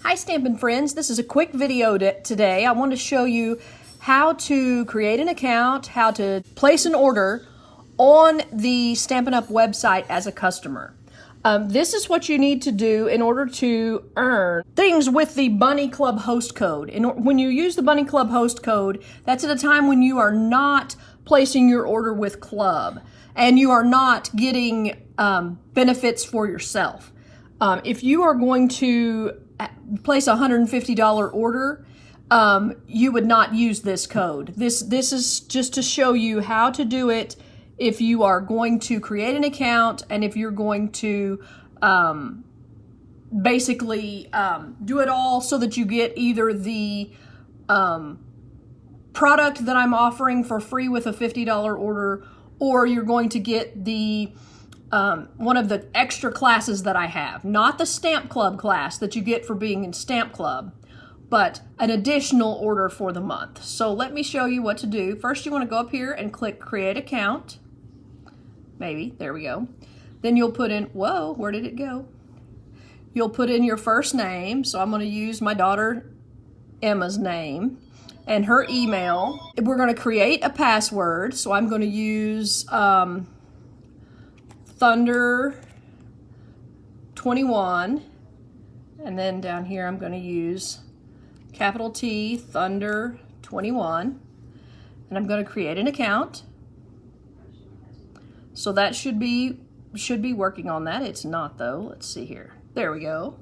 Hi Stampin' friends, this is a quick video today. I want to show you how to create an account, how to place an order on the Stampin' Up website as a customer. This is what you need to do in order to earn things with the Bunny Club host code. When you use the Bunny Club host code, that's at a time when you are not placing your order with Club and you are not getting benefits for yourself. If you are going to place a $150 order, you would not use this code. This is just to show you how to do it if you are going to create an account and if you're going to basically do it all so that you get either the product that I'm offering for free with a $50 order, or you're going to get the one of the extra classes that I have. Not the Stamp Club class that you get for being in Stamp Club, but an additional order for the month. So let me show you what to do. First, you want to go up here and click Create Account. Maybe, there we go. Then you'll put in, whoa, where did it go? You'll put in your first name. So I'm going to use my daughter Emma's name and her email. We're going to create a password. So I'm going to use Thunder 21, and then down here I'm going to use capital T Thunder 21, and I'm going to create an account. So that should be working on that. It's not though. Let's see here. There we go.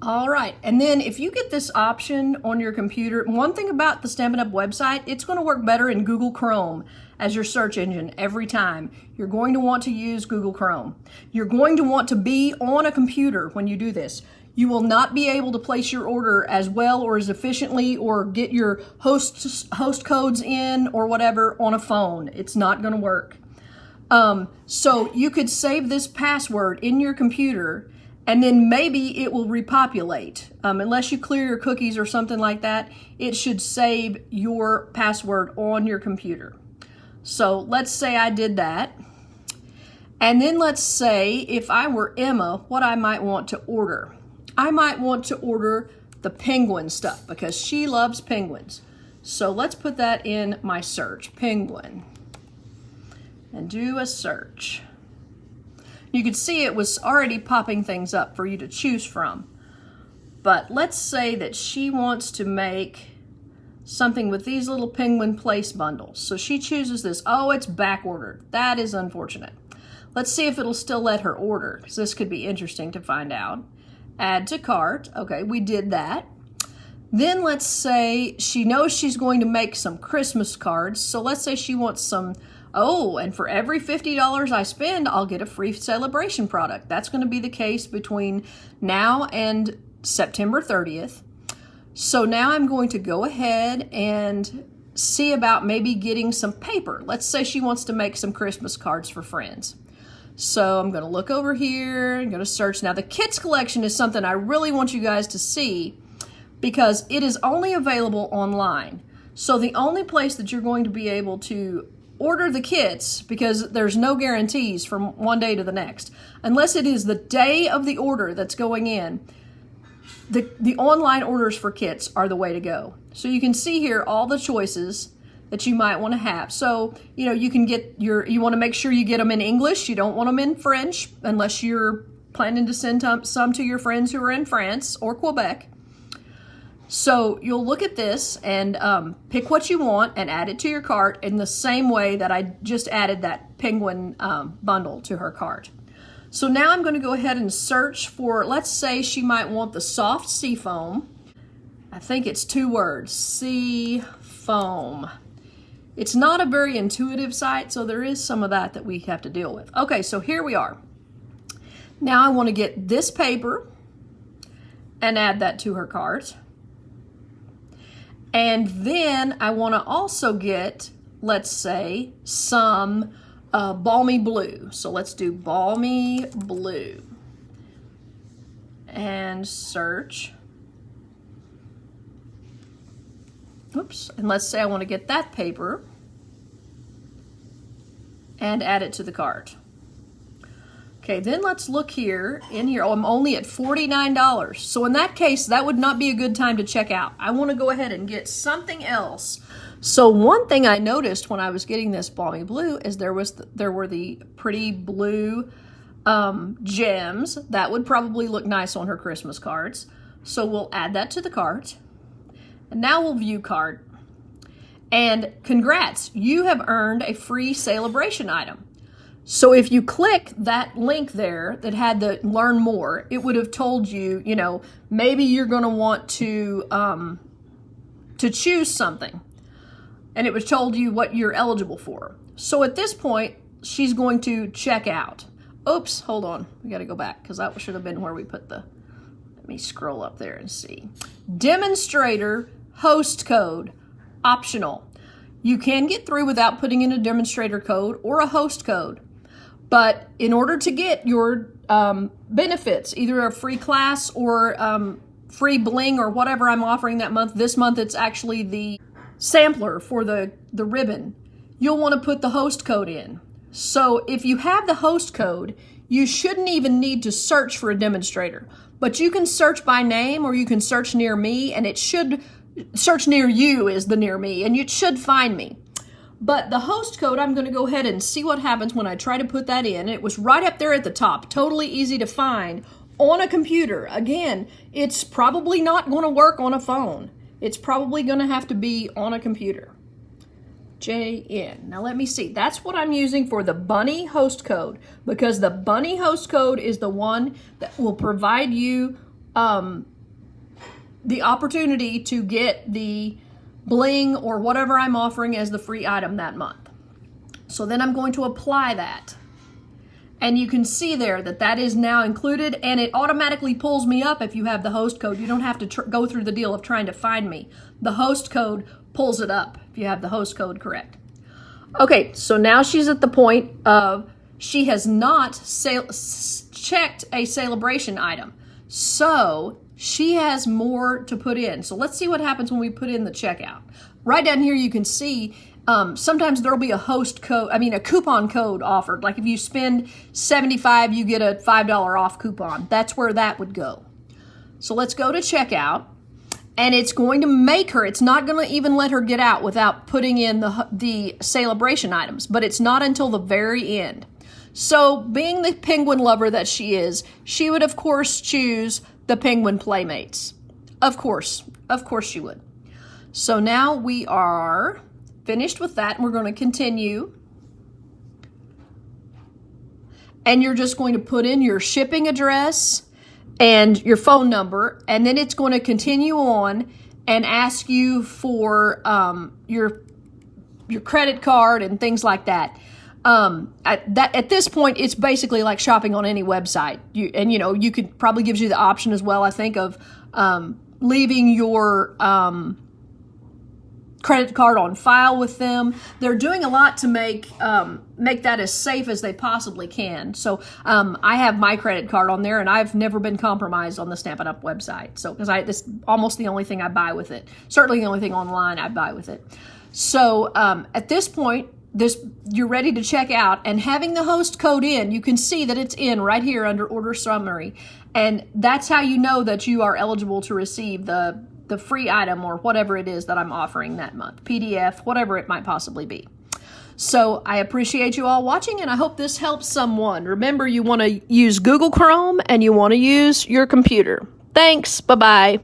All right, and then if you get this option on your computer, one thing about the Stampin' Up website, it's going to work better in Google Chrome as your search engine every time. You're going to want to use Google Chrome. You're going to want to be on a computer when you do this. You will not be able to place your order as well or as efficiently or get your host codes in or whatever on a phone. It's not going to work. So you could save this password in your computer, and then maybe it will repopulate. Unless you clear your cookies or something like that, it should save your password on your computer. So let's say I did that. And then let's say if I were Emma, what I might want to order. I might want to order the penguin stuff because she loves penguins. So let's put that in my search, penguin, and do a search. You could see it was already popping things up for you to choose from. But let's say that she wants to make something with these little penguin place bundles. So she chooses this. Oh, it's back ordered. That is unfortunate. Let's see if it'll still let her order, because this could be interesting to find out. Add to cart. Okay, we did that. Then let's say she knows she's going to make some Christmas cards. So let's say she wants some. Oh, and for every $50 I spend, I'll get a free Sale-A-Bration product. That's going to be the case between now and September 30th. So now I'm going to go ahead and see about maybe getting some paper. Let's say she wants to make some Christmas cards for friends. So I'm going to look over here, I'm going to search. Now the kits collection is something I really want you guys to see because it is only available online. So the only place that you're going to be able to order the kits, because there's no guarantees from one day to the next, unless it is the day of the order that's going in. The online orders for kits are the way to go. So you can see here all the choices that you might want to have. So, you know, you can get you want to make sure you get them in English. You don't want them in French unless you're planning to send some to your friends who are in France or Quebec. So you'll look at this and pick what you want and add it to your cart in the same way that I just added that penguin bundle to her cart. So now I'm going to go ahead and search for, let's say she might want the soft sea foam. I think it's 2 words, sea foam. It's not a very intuitive site, so there is some of that we have to deal with. Okay, so here we are. Now I want to get this paper and add that to her cart. And then I want to also get, let's say, some balmy blue. So let's do balmy blue. And search. Oops. And let's say I want to get that paper and add it to the cart. Okay, then let's look here. In here, oh, I'm only at $49. So in that case, that would not be a good time to check out. I want to go ahead and get something else. So one thing I noticed when I was getting this balmy blue is there were the pretty blue gems. That would probably look nice on her Christmas cards. So we'll add that to the cart. And now we'll view cart. And congrats, you have earned a free Sale-A-Bration item. So if you click that link there that had the learn more, it would have told you, you know, maybe you're going to want to choose something. And it was told you what you're eligible for. So at this point, she's going to check out. Oops, hold on. We got to go back because that should have been where we put the, let me scroll up there and see. Demonstrator host code, optional. You can get through without putting in a demonstrator code or a host code. But in order to get your benefits, either a free class or free bling or whatever I'm offering that month, this month it's actually the sampler for the ribbon, you'll want to put the host code in. So if you have the host code, you shouldn't even need to search for a demonstrator. But you can search by name or you can search near me, and it should search near you is the near me, and you should find me. But the host code, I'm going to go ahead and see what happens when I try to put that in. It was right up there at the top, totally easy to find on a computer. Again, it's probably not going to work on a phone. It's probably going to have to be on a computer. JN. Now let me see. That's what I'm using for the bunny host code, because the bunny host code is the one that will provide you the opportunity to get the bling or whatever I'm offering as the free item that month. So then I'm going to apply that. And you can see there that that is now included, and it automatically pulls me up if you have the host code. You don't have to go through the deal of trying to find me. The host code pulls it up if you have the host code correct. Okay, so now she's at the point of she has not checked a Sale-A-Bration item. So she has more to put in. So let's see what happens when we put in the checkout. Right down here you can see sometimes there'll be a a coupon code offered. Like if you spend $75, you get a $5 off coupon. That's where that would go. So let's go to checkout, and it's going to make her, it's not going to even let her get out without putting in the Sale-A-Bration items, but it's not until the very end. So being the penguin lover that she is, she would of course choose the penguin playmates. Of course she would. So now we are finished with that, and we're going to continue. And you're just going to put in your shipping address and your phone number, and then it's going to continue on and ask you for your credit card and things like that. At this point, it's basically like shopping on any website. You could probably gives you the option as well, I think, of leaving your credit card on file with them. They're doing a lot to make that as safe as they possibly can. So I have my credit card on there, and I've never been compromised on the Stampin' Up website. So because this is almost the only thing I buy with it. Certainly the only thing online I buy with it. So at this point, you're ready to check out, and having the host code in, you can see that it's in right here under order summary, and that's how you know that you are eligible to receive the free item or whatever it is that I'm offering that month, PDF, whatever it might possibly be. So I appreciate you all watching, and I hope this helps someone. Remember, you want to use Google Chrome and you want to use your computer. Thanks. Bye-bye.